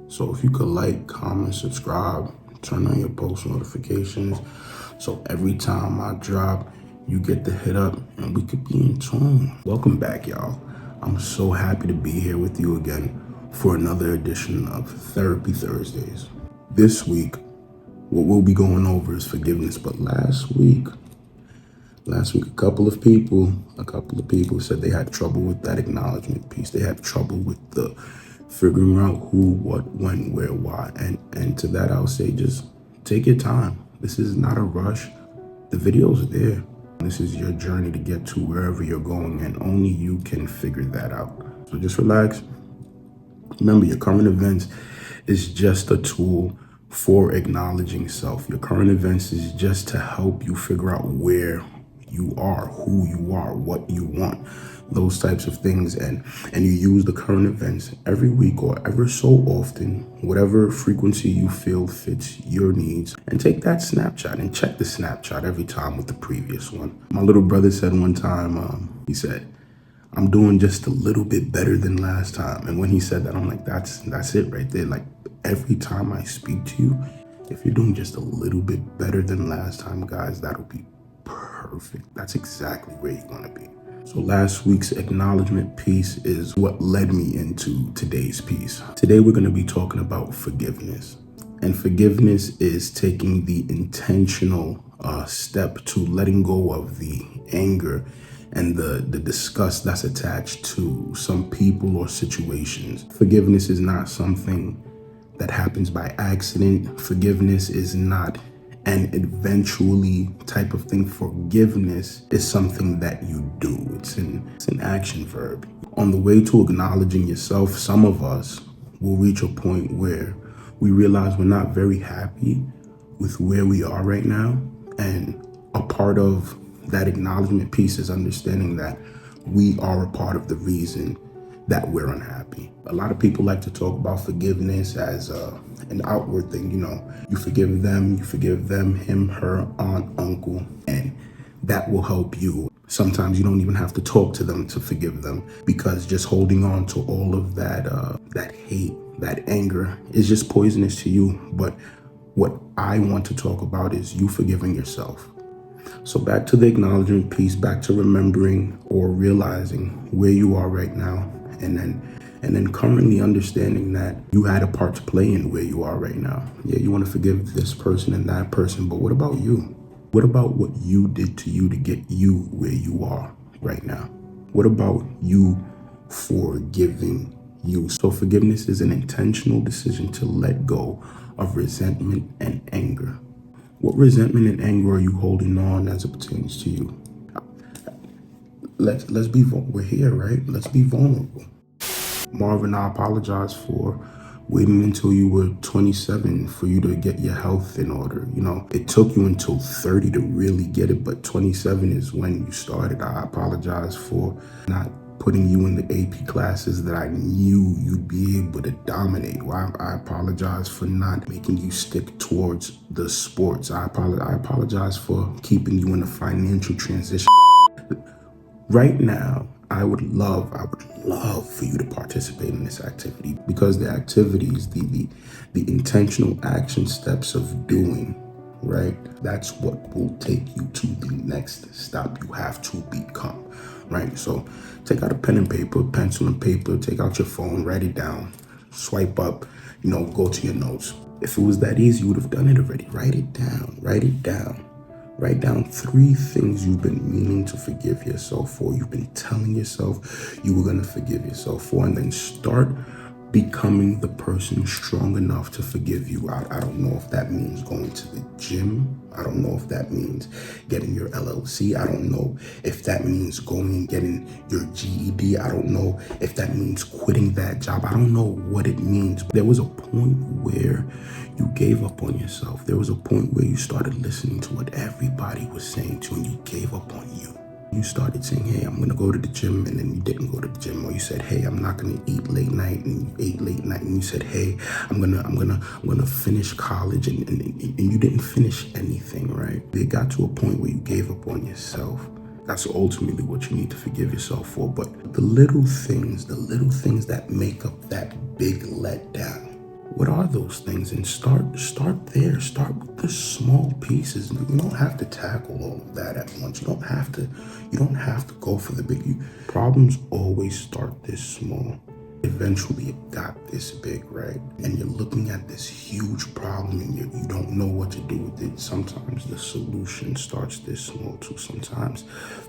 So if you could like, comment, subscribe, turn on your post notifications, so every time I drop, you get the hit up and we could be in tune. Welcome back, y'all. I'm so happy to be here with you again for another edition of Therapy Thursdays. This week, what we'll be going over is forgiveness. But last week, a couple of people said they had trouble with that acknowledgement piece. They had trouble with the figuring out who, what, when, where, why. And to that, I'll say, just take your time. This is not a rush. The videos are there. This is your journey to get to wherever you're going, and only you can figure that out. So just relax. Remember, your current events is just a tool for acknowledging self. Your current events is just to help you figure out where you are, who you are, what you want, those types of things. And you use the current events every week or ever so often, whatever frequency you feel fits your needs, and take that snapshot and check the snapshot every time with the previous one. My little brother said one time, he said, I'm doing just a little bit better than last time. And when he said that, I'm like, that's it right there. Like, every time I speak to you, if you're doing just a little bit better than last time, guys, that'll be perfect. That's exactly where you want to be. So last week's acknowledgement piece is what led me into today's piece. Today, we're going to be talking about forgiveness. And forgiveness is taking the intentional step to letting go of the anger and the disgust that's attached to some people or situations. Forgiveness is not something that happens by accident. Forgiveness is not an eventually type of thing. Forgiveness is something that you do. It's an action verb. On the way to acknowledging yourself, some of us will reach a point where we realize we're not very happy with where we are right now. And a part of that acknowledgement piece is understanding that we are a part of the reason that we're unhappy. A lot of people like to talk about forgiveness as an outward thing. You know, you forgive them, him, her, aunt, uncle, and that will help you. Sometimes you don't even have to talk to them to forgive them, because just holding on to all of that hate, that anger is just poisonous to you. But what I want to talk about is you forgiving yourself. So back to the acknowledgement piece, back to remembering or realizing where you are right now, and then currently understanding that you had a part to play in where you are right now. Yeah, you want to forgive this person and that person, but what about you? What about what you did to you to get you where you are right now? What about you forgiving you? So forgiveness is an intentional decision to let go of resentment and anger. What resentment and anger are you holding on as it pertains to you? Let's be we're here, right? Let's be vulnerable. Marvin, I apologize for waiting until you were 27 for you to get your health in order. You know, it took you until 30 to really get it, but 27 is when you started. I apologize for not putting you in the AP classes that I knew you'd be able to dominate. I apologize for not making you stick towards the sports. I apologize for keeping you in a financial transition. Right now, I would love for you to participate in this activity, because the activities, the intentional action steps of doing, right? That's what will take you to the next step you have to become, right? So take out a pen and paper, pencil and paper, take out your phone, write it down, swipe up, go to your notes. If it was that easy, you would have done it already. Write it down. Write down 3 things you've been meaning to forgive yourself for. You've been telling yourself you were going to forgive yourself for, and then start becoming the person strong enough to forgive you. I don't know if that means going to the gym. I don't know if that means getting your LLC. I don't know if that means going and getting your GED. I don't know if that means quitting that job. I don't know what it means. There was a point where you gave up on yourself. There was a point where you started listening to what everybody was saying to you, and you gave up on you. You started saying, hey, I'm going to go to the gym, and then you didn't go to the gym. Or you said, hey, I'm not going to eat late night, and you ate late night. And you said, hey, I'm going to finish college, and you didn't finish anything, right? It got to a point where you gave up on yourself. That's ultimately what you need to forgive yourself for. But the little things that make up that big letdown, What are those things? And start there. Start with the small pieces. You don't have to tackle all of that at once. You don't have to go for the big. Problems always start this small. Eventually it got this big, right? And you're looking at this huge problem and you don't know what to do with it. Sometimes the solution starts this small too. Sometimes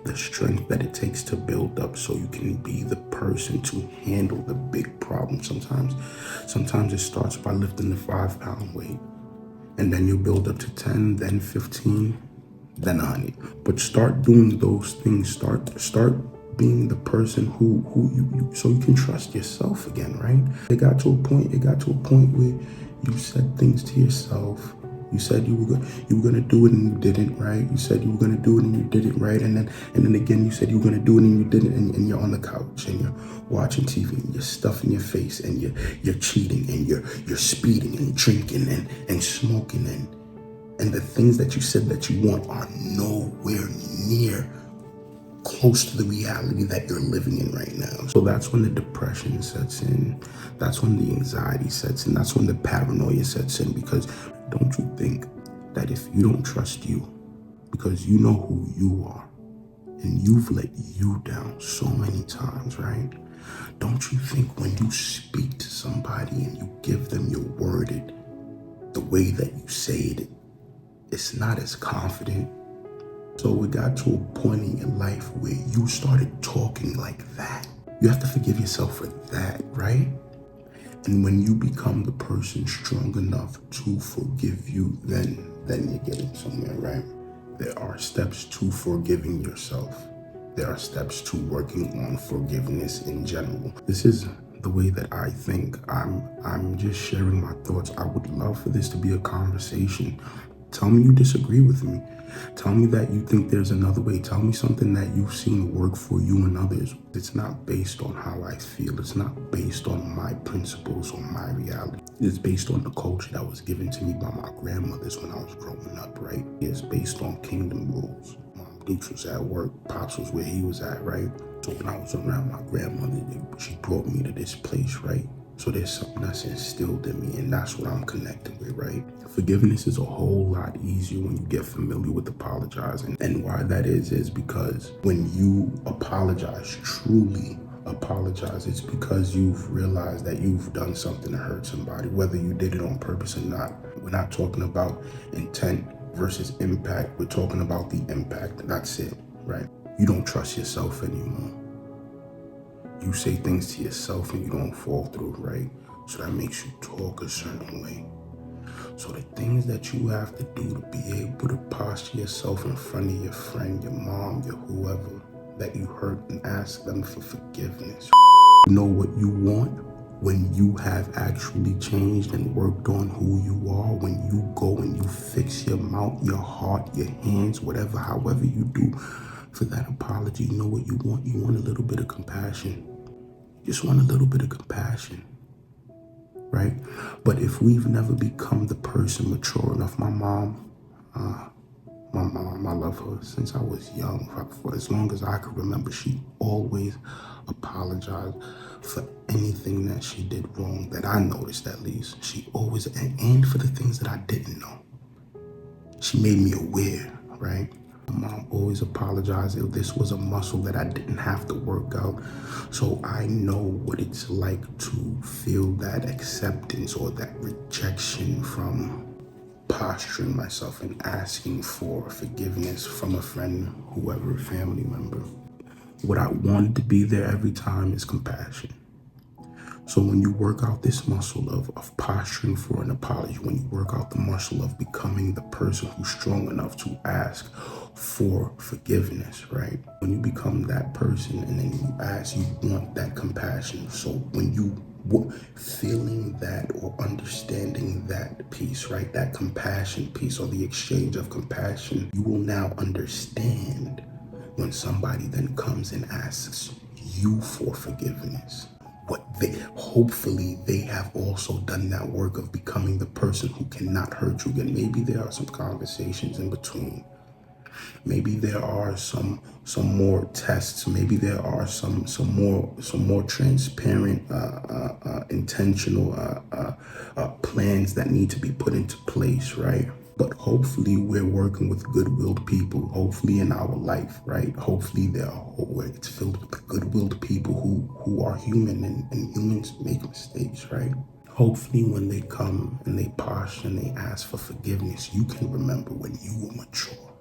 the strength that it takes to build up so you can be the person to handle the big problem. Sometimes it starts by lifting the 5-pound weight, and then you build up to 10, then 15, then 100. But start doing those things. Start being the person who you so you can trust yourself again, right? It got to a point where you said things to yourself. You said you were gonna do it and you didn't, right? You said you were gonna do it and you didn't, right? And then again you said you were gonna do it and you didn't, and you're on the couch and you're watching TV and you're stuffing your face and you're cheating and you're speeding and drinking and smoking and the things that you said that you want are nowhere near close to the reality that you're living in right now. So that's when the depression sets in. That's when the anxiety sets in. That's when the paranoia sets in. Because don't you think that if you don't trust you, because you know who you are, and you've let you down so many times, right? Don't you think when you speak to somebody and you give them your word, the way that you say it, it's not as confident? So it got to a point in your life where you started talking like that. You have to forgive yourself for that, right? And when you become the person strong enough to forgive you, then you're getting somewhere, right? There are steps to forgiving yourself. There are steps to working on forgiveness in general. This is the way that I think. I'm just sharing my thoughts. I would love for this to be a conversation. Tell me you disagree with me. Tell me that you think there's another way. Tell me something that you've seen work for you and others. It's not based on how I feel. It's not based on my principles or my reality. It's based on the culture that was given to me by my grandmothers when I was growing up, right? It's based on kingdom rules. Mom Dukes was at work. Pops was where he was at, right? So when I was around my grandmother, she brought me to this place, right? So there's something that's instilled in me, and that's what I'm connected with, right? Forgiveness is a whole lot easier when you get familiar with apologizing. And why that is because when you apologize, truly apologize, it's because you've realized that you've done something to hurt somebody, whether you did it on purpose or not. We're not talking about intent versus impact. We're talking about the impact. That's it, right? You don't trust yourself anymore. You say things to yourself and you don't fall through, right? So that makes you talk a certain way. So the things that you have to do to be able to posture yourself in front of your friend, your mom, your whoever that you hurt, and ask them for forgiveness. You know what you want when you have actually changed and worked on who you are, when you go and you fix your mouth, your heart, your hands, whatever, however you do for that apology. You know what you want? You want a little bit of compassion. Just want a little bit of compassion, right? But if we've never become the person mature enough, my mom, I love her since I was young. For as long as I could remember, she always apologized for anything that she did wrong, that I noticed at least. She always, and for the things that I didn't know. She made me aware, right? My mom always apologized if this was a muscle that I didn't have to work out. So I know what it's like to feel that acceptance or that rejection from posturing myself and asking for forgiveness from a friend, whoever, family member. What I wanted to be there every time is compassion. So when you work out this muscle of posturing for an apology, when you work out the muscle of becoming the person who's strong enough to ask for forgiveness, right? When you become that person and then you ask, you want that compassion. So when you feeling that or understanding that piece, right? That compassion piece or the exchange of compassion, you will now understand when somebody then comes and asks you for forgiveness. Hopefully they have also done that work of becoming the person who cannot hurt you again. Maybe there are some conversations in between, Maybe there are some more tests. Maybe there are some more transparent, intentional plans that need to be put into place, right? But hopefully we're working with good-willed people. Hopefully in our life, right? Hopefully where it's filled with good-willed people who are human, and humans make mistakes, right? Hopefully when they come and they posture and they ask for forgiveness, you can remember when you were mature,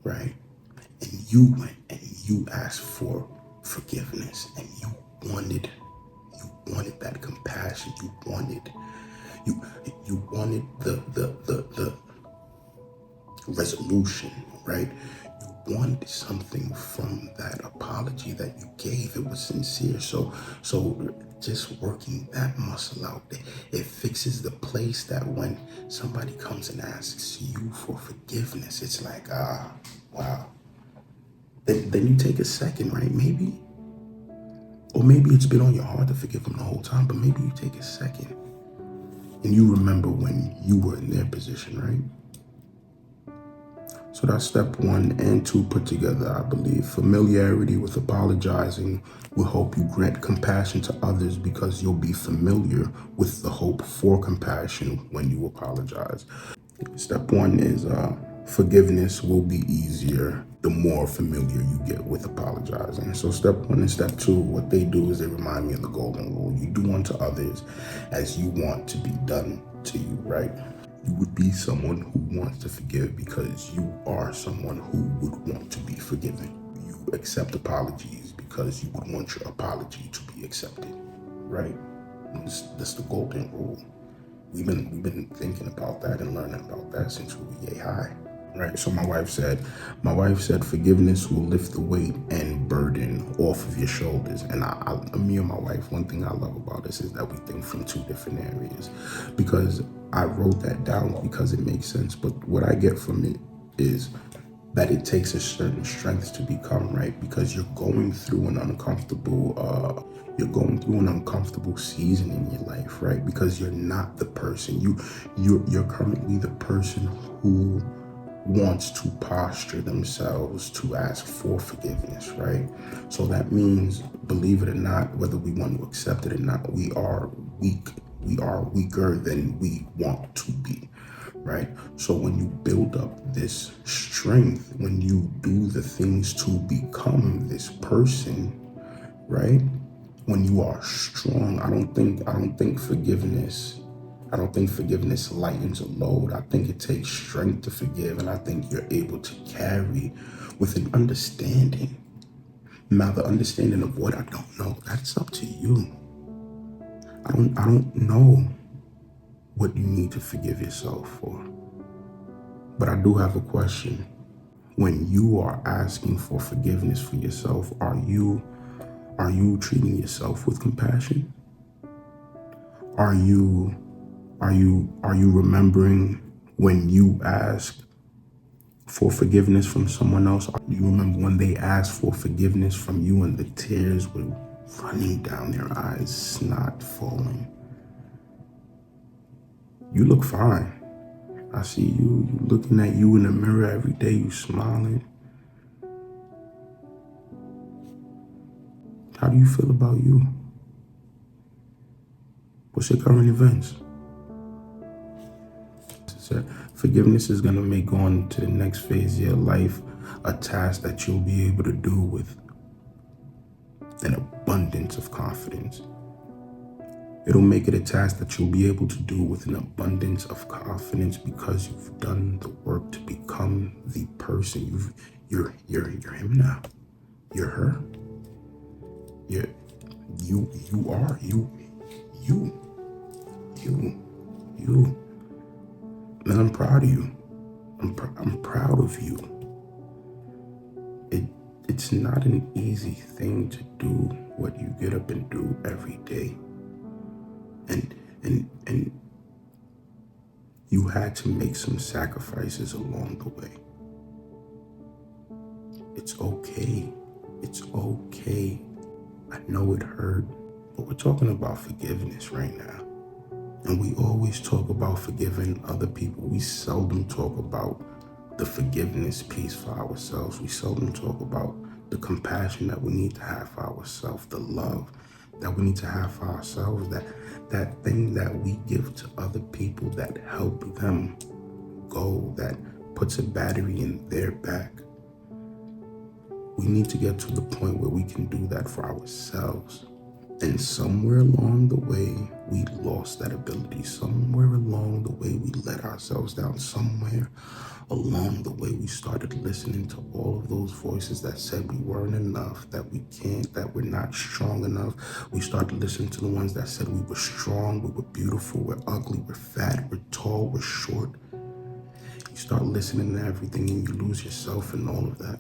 right? And you went and you asked for forgiveness, and you wanted that compassion. You you wanted the resolution, right? You wanted something from that apology that you gave. It was sincere. So just working that muscle out, it fixes the place that when somebody comes and asks you for forgiveness, it's like, wow. Then you take a second, right? Maybe. Or maybe it's been on your heart to forgive them the whole time, but maybe you take a second and you remember when you were in their position, right? So that's step 1 and 2 put together, I believe. Familiarity with apologizing will help you grant compassion to others because you'll be familiar with the hope for compassion when you apologize. Step 1 is forgiveness will be easier the more familiar you get with apologizing. So step 1 and step 2, what they do is they remind me of the golden rule. You do unto others as you want to be done to you, right? You would be someone who wants to forgive because you are someone who would want to be forgiven. You accept apologies because you would want your apology to be accepted, right? That's the golden rule. We've been thinking about that and learning about that since we were yay high, right? So my wife said forgiveness will lift the weight and burden off of your shoulders. And me and my wife, one thing I love about this is that we think from 2 different areas, because I wrote that down because it makes sense. But what I get from it is that it takes a certain strength to become, right? Because you're going through an uncomfortable season in your life, right? Because you're not the person you're currently the person who wants to posture themselves to ask for forgiveness, right? So that means, believe it or not, whether we want to accept it or not, we are weak. We are weaker than we want to be, right? So when you build up this strength, when you do the things to become this person, right? When you are strong, I don't think forgiveness lightens a load. I think it takes strength to forgive, and I think you're able to carry with an understanding. Now, the understanding of what I don't know, that's up to you. I don't know what you need to forgive yourself for. But I do have a question. When you are asking for forgiveness for yourself, are you treating yourself with compassion? Are you remembering when you asked for forgiveness from someone else? Do you remember when they asked for forgiveness from you and the tears were running down their eyes, snot falling? You look fine. I see you looking at you in the mirror every day, you smiling. How do you feel about you? What's your current events? Forgiveness is going to make going to the next phase of your life a task that you'll be able to do with an abundance of confidence. It'll make it a task that you'll be able to do with an abundance of confidence because you've done the work to become the person. You're him now. You're her. You are you. And I'm proud of you. I'm proud of you. It's not an easy thing to do what you get up and do every day. And you had to make some sacrifices along the way. It's okay. It's okay. I know it hurt, but we're talking about forgiveness right now. And we always talk about forgiving other people. We seldom talk about the forgiveness piece for ourselves. We seldom talk about the compassion that we need to have for ourselves, the love that we need to have for ourselves, that thing that we give to other people that help them go, that puts a battery in their back. We need to get to the point where we can do that for ourselves. And somewhere along the way, we lost that ability. Somewhere along the way, we let ourselves down. Somewhere along the way, we started listening to all of those voices that said we weren't enough, that we can't, that we're not strong enough. We started listening to the ones that said we were strong, we were beautiful, we're ugly, we're fat, we're tall, we're short. You start listening to everything and you lose yourself in all of that.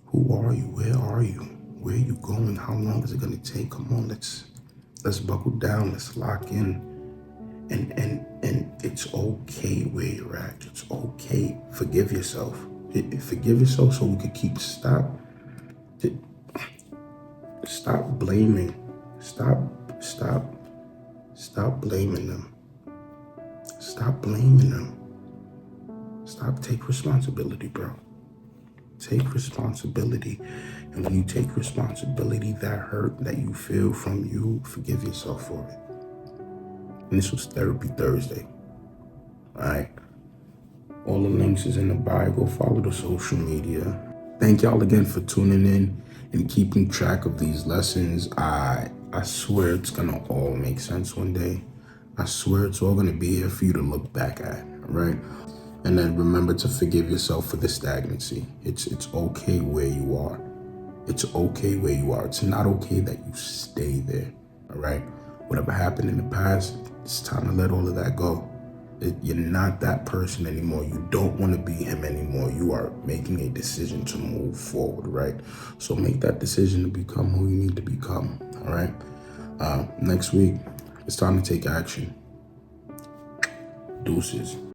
Who are you? Where are you? Where are you going? How long is it going to take? Come on, let's buckle down. Let's lock in. And it's okay where you're at. It's okay. Forgive yourself. Forgive yourself so we could stop blaming. Stop blaming them. Stop blaming them. Take responsibility, bro. Take responsibility. And when you take responsibility, that hurt that you feel from you, forgive yourself for it. And this was Therapy Thursday. All right. All the links is in the bio. Go follow the social media. Thank y'all again for tuning in and keeping track of these lessons. I swear it's gonna all make sense one day. I swear it's all gonna be here for you to look back at. All right. And then remember to forgive yourself for the stagnancy. It's okay where you are. It's okay where you are. It's not okay that you stay there. All right. Whatever happened in the past, it's time to let all of that go. You're not that person anymore. You don't want to be him anymore. You are making a decision to move forward, right? So make that decision to become who you need to become. All right. Next week, it's time to take action. Deuces.